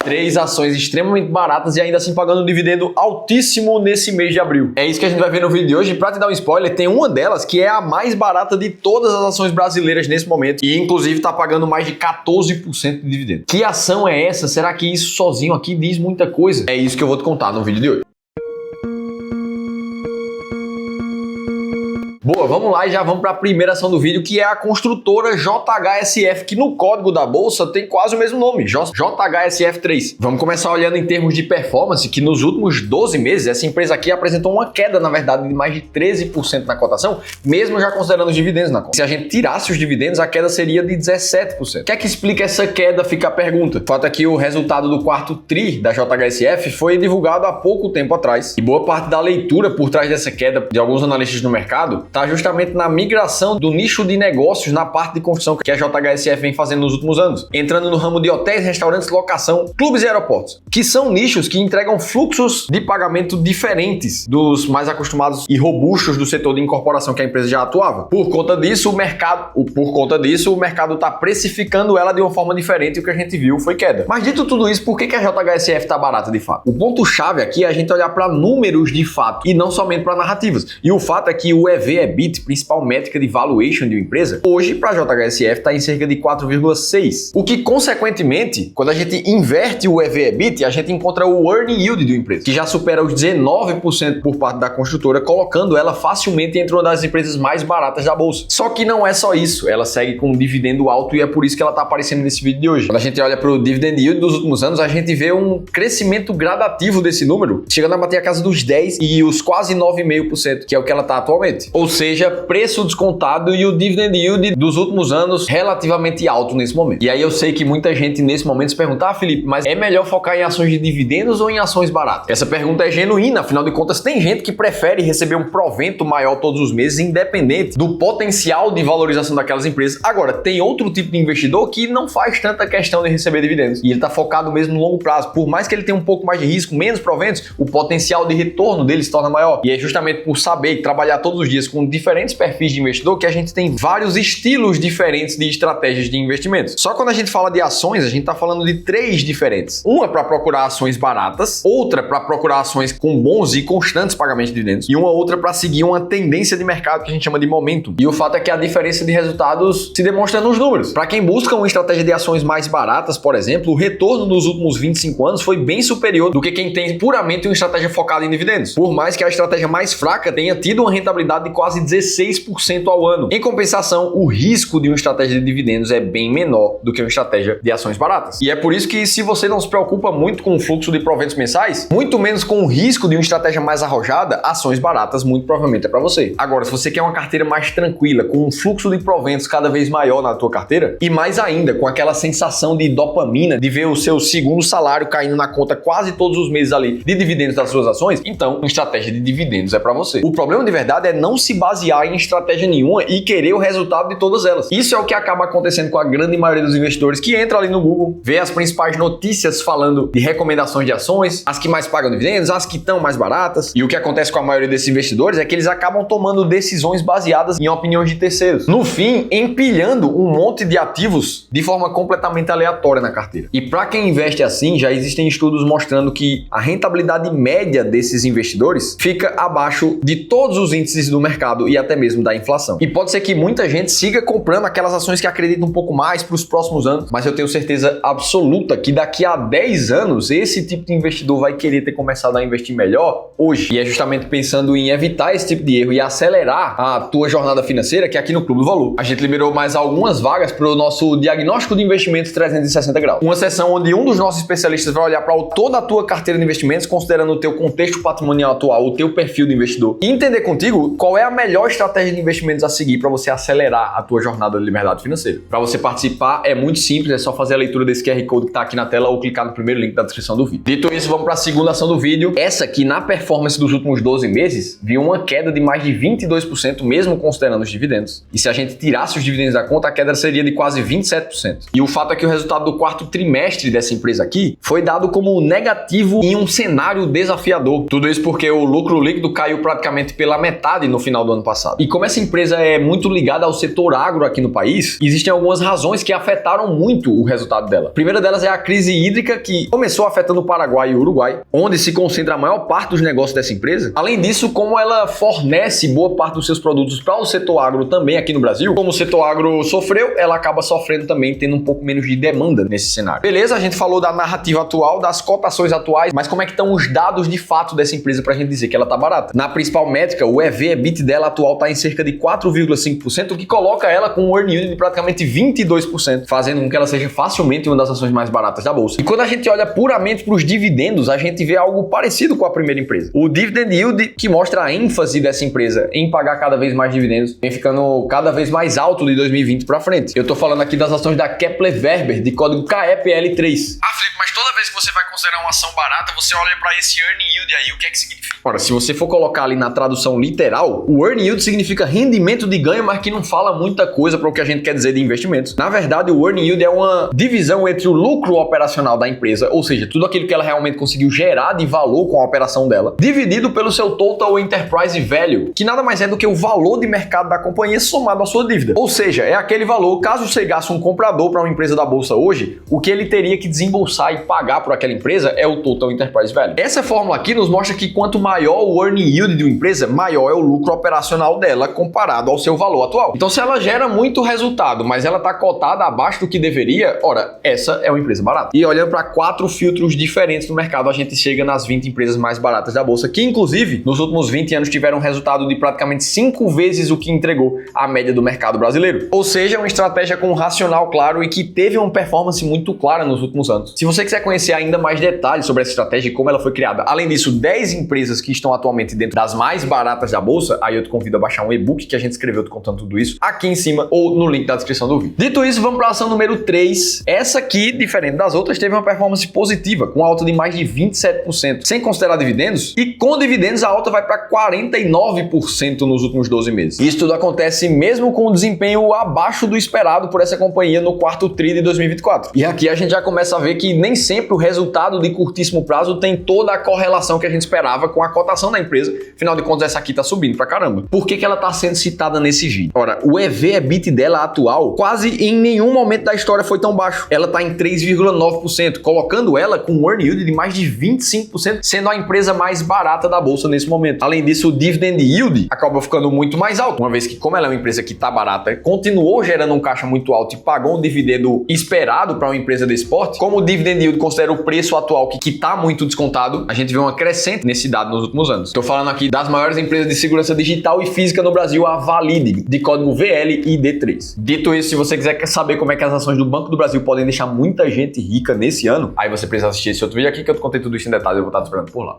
3 ações extremamente baratas e ainda assim pagando um dividendo altíssimo nesse mês de abril. É isso que a gente vai ver no vídeo de hoje. Pra te dar um spoiler, tem uma delas que é a mais barata de todas as ações brasileiras nesse momento e inclusive tá pagando mais de 14% de dividendo. Que ação é essa? Será que isso sozinho aqui diz muita coisa? É isso que eu vou te contar no vídeo de hoje. Boa, vamos lá e já vamos para a primeira ação do vídeo, que é a construtora JHSF, que no código da bolsa tem quase o mesmo nome, JHSF3. Vamos começar olhando em termos de performance, que nos últimos 12 meses essa empresa aqui apresentou uma queda, na verdade, de mais de 13% na cotação, mesmo já considerando os dividendos na conta. Se a gente tirasse os dividendos, a queda seria de 17%. O que é que explica essa queda? Fica a pergunta. O fato é que o resultado do quarto TRI da JHSF foi divulgado há pouco tempo atrás, e boa parte da leitura por trás dessa queda de alguns analistas no mercado está justamente na migração do nicho de negócios na parte de construção que a JHSF vem fazendo nos últimos anos, entrando no ramo de hotéis, restaurantes, locação, clubes e aeroportos, que são nichos que entregam fluxos de pagamento diferentes dos mais acostumados e robustos do setor de incorporação que a empresa já atuava. Por conta disso, o mercado está precificando ela de uma forma diferente e o que a gente viu foi queda. Mas dito tudo isso, por que a JHSF está barata de fato? O ponto-chave aqui é a gente olhar para números de fato e não somente para narrativas. E o fato é que o EV/EBIT, principal métrica de valuation de uma empresa, hoje para a JHSF está em cerca de 4,6. O que, consequentemente, quando a gente inverte o EV/EBIT, a gente encontra o earning yield de uma empresa, que já supera os 19% por parte da construtora, colocando ela facilmente entre uma das empresas mais baratas da bolsa. Só que não é só isso, ela segue com um dividendo alto e é por isso que ela está aparecendo nesse vídeo de hoje. Quando a gente olha para o dividend yield dos últimos anos, a gente vê um crescimento gradativo desse número, chegando a bater a casa dos 10% e os quase 9,5%, que é o que ela está atualmente. Ou seja, preço descontado e o dividend yield dos últimos anos relativamente alto nesse momento. E aí eu sei que muita gente nesse momento se pergunta, Felipe, mas é melhor focar em ações de dividendos ou em ações baratas? Essa pergunta é genuína, afinal de contas tem gente que prefere receber um provento maior todos os meses, independente do potencial de valorização daquelas empresas. Agora, tem outro tipo de investidor que não faz tanta questão de receber dividendos e ele está focado mesmo no longo prazo. Por mais que ele tenha um pouco mais de risco, menos proventos, o potencial de retorno dele se torna maior. E é justamente por saber trabalhar todos os dias com diferentes perfis de investidor que a gente tem vários estilos diferentes de estratégias de investimentos. Só quando a gente fala de ações, a gente está falando de 3 diferentes. Uma para procurar ações baratas, outra para procurar ações com bons e constantes pagamentos de dividendos e uma outra para seguir uma tendência de mercado que a gente chama de momentum. E o fato é que a diferença de resultados se demonstra nos números. Para quem busca uma estratégia de ações mais baratas, por exemplo, o retorno nos últimos 25 anos foi bem superior do que quem tem puramente uma estratégia focada em dividendos. Por mais que a estratégia mais fraca tenha tido uma rentabilidade de quase 16% ao ano. Em compensação, o risco de uma estratégia de dividendos é bem menor do que uma estratégia de ações baratas. E é por isso que, se você não se preocupa muito com o fluxo de proventos mensais, muito menos com o risco de uma estratégia mais arrojada, ações baratas muito provavelmente é para você. Agora, se você quer uma carteira mais tranquila, com um fluxo de proventos cada vez maior na tua carteira, e mais ainda, com aquela sensação de dopamina, de ver o seu segundo salário caindo na conta quase todos os meses ali de dividendos das suas ações, então uma estratégia de dividendos é para você. O problema de verdade é não se basear em estratégia nenhuma e querer o resultado de todas elas. Isso é o que acaba acontecendo com a grande maioria dos investidores que entra ali no Google, vê as principais notícias falando de recomendações de ações, as que mais pagam dividendos, as que estão mais baratas. E o que acontece com a maioria desses investidores é que eles acabam tomando decisões baseadas em opiniões de terceiros. No fim, empilhando um monte de ativos de forma completamente aleatória na carteira. E para quem investe assim, já existem estudos mostrando que a rentabilidade média desses investidores fica abaixo de todos os índices do mercado e até mesmo da inflação. E pode ser que muita gente siga comprando aquelas ações que acreditam um pouco mais para os próximos anos, mas eu tenho certeza absoluta que daqui a 10 anos esse tipo de investidor vai querer ter começado a investir melhor hoje. E é justamente pensando em evitar esse tipo de erro e acelerar a tua jornada financeira que aqui no Clube do Valor a gente liberou mais algumas vagas para o nosso diagnóstico de investimentos 360 graus. Uma sessão onde um dos nossos especialistas vai olhar para toda a tua carteira de investimentos, considerando o teu contexto patrimonial atual, o teu perfil de investidor, e entender contigo qual é a melhor estratégia de investimentos a seguir para você acelerar a tua jornada de liberdade financeira. Para você participar é muito simples, é só fazer a leitura desse QR Code que está aqui na tela ou clicar no primeiro link da descrição do vídeo. Dito isso, vamos para a segunda ação do vídeo. Essa aqui, na performance dos últimos 12 meses, viu uma queda de mais de 22%, mesmo considerando os dividendos. E se a gente tirasse os dividendos da conta, a queda seria de quase 27%. E o fato é que o resultado do quarto trimestre dessa empresa aqui foi dado como negativo em um cenário desafiador. Tudo isso porque o lucro líquido caiu praticamente pela metade no final final do ano passado. E como essa empresa é muito ligada ao setor agro aqui no país, existem algumas razões que afetaram muito o resultado dela. A primeira delas é a crise hídrica, que começou afetando o Paraguai e o Uruguai, onde se concentra a maior parte dos negócios dessa empresa. Além disso, como ela fornece boa parte dos seus produtos para o setor agro também aqui no Brasil, como o setor agro sofreu, ela acaba sofrendo também, tendo um pouco menos de demanda nesse cenário. Beleza, a gente falou da narrativa atual, das cotações atuais, mas como é que estão os dados de fato dessa empresa pra gente dizer que ela tá barata? Na principal métrica, o EV/EBITDA dela atual tá em cerca de 4,5%, o que coloca ela com um earning yield de praticamente 22%, fazendo com que ela seja facilmente uma das ações mais baratas da bolsa. E quando a gente olha puramente para os dividendos, a gente vê algo parecido com a primeira empresa. O dividend yield, que mostra a ênfase dessa empresa em pagar cada vez mais dividendos, vem ficando cada vez mais alto de 2020 para frente. Eu tô falando aqui das ações da Kepler Weber, de código KEPL3. Ah, Felipe, mas toda vez que você vai considerar uma ação barata, você olha para esse earning yield aí, o que é que significa? Ora, se você for colocar ali na tradução literal, o earning yield significa rendimento de ganho, mas que não fala muita coisa para o que a gente quer dizer de investimentos. Na verdade, o earning yield é uma divisão entre o lucro operacional da empresa, ou seja, tudo aquilo que ela realmente conseguiu gerar de valor com a operação dela, dividido pelo seu total enterprise value, que nada mais é do que o valor de mercado da companhia somado à sua dívida. Ou seja, é aquele valor, caso chegasse um comprador para uma empresa da bolsa hoje, o que ele teria que desembolsar e pagar por aquela empresa é o total enterprise value. Essa fórmula aqui nos mostra que quanto maior o earning yield de uma empresa, maior é o lucro operacional dela comparado ao seu valor atual. Então, se ela gera muito resultado, mas ela está cotada abaixo do que deveria, ora, essa é uma empresa barata. E olhando para 4 filtros diferentes no mercado, a gente chega nas 20 empresas mais baratas da bolsa, que inclusive nos últimos 20 anos tiveram um resultado de praticamente 5 vezes o que entregou a média do mercado brasileiro. Ou seja, uma estratégia com um racional claro e que teve uma performance muito clara nos últimos anos. Se você quiser conhecer ainda mais detalhes sobre essa estratégia e como ela foi criada, além disso, 10 empresas que estão atualmente dentro das mais baratas da bolsa, aí eu te convido a baixar um e-book que a gente escreveu contando tudo isso aqui em cima ou no link da descrição do vídeo. Dito isso, vamos para a ação número 3. Essa aqui, diferente das outras, teve uma performance positiva, com alta de mais de 27%, sem considerar dividendos, e com dividendos a alta vai para 49% nos últimos 12 meses. Isso tudo acontece mesmo com o desempenho abaixo do esperado por essa companhia no quarto tri de 2024. E aqui a gente já começa a ver que nem sempre o resultado de curtíssimo prazo tem toda a correlação que a gente esperava com a cotação da empresa. Afinal de contas, essa aqui tá subindo pra caramba. Por que ela tá sendo citada nesse vídeo? Ora, o EV/EBITDA dela atual quase em nenhum momento da história foi tão baixo. Ela tá em 3,9%, colocando ela com um earning yield de mais de 25%, sendo a empresa mais barata da bolsa nesse momento. Além disso, o dividend yield acaba ficando muito mais alto, uma vez que, como ela é uma empresa que tá barata, continuou gerando um caixa muito alto e pagou um dividendo esperado para uma empresa desse porte. Como o dividend yield considera o preço atual que tá muito descontado, a gente vê uma crescente nesse dado nos últimos anos. Estou falando aqui das maiores empresas de segurança digital e física no Brasil, a Valid, de código VLID3. Dito isso, se você quiser saber como é que as ações do Banco do Brasil podem deixar muita gente rica nesse ano, aí você precisa assistir esse outro vídeo aqui que eu te contei tudo isso em detalhes, eu vou estar te esperando por lá.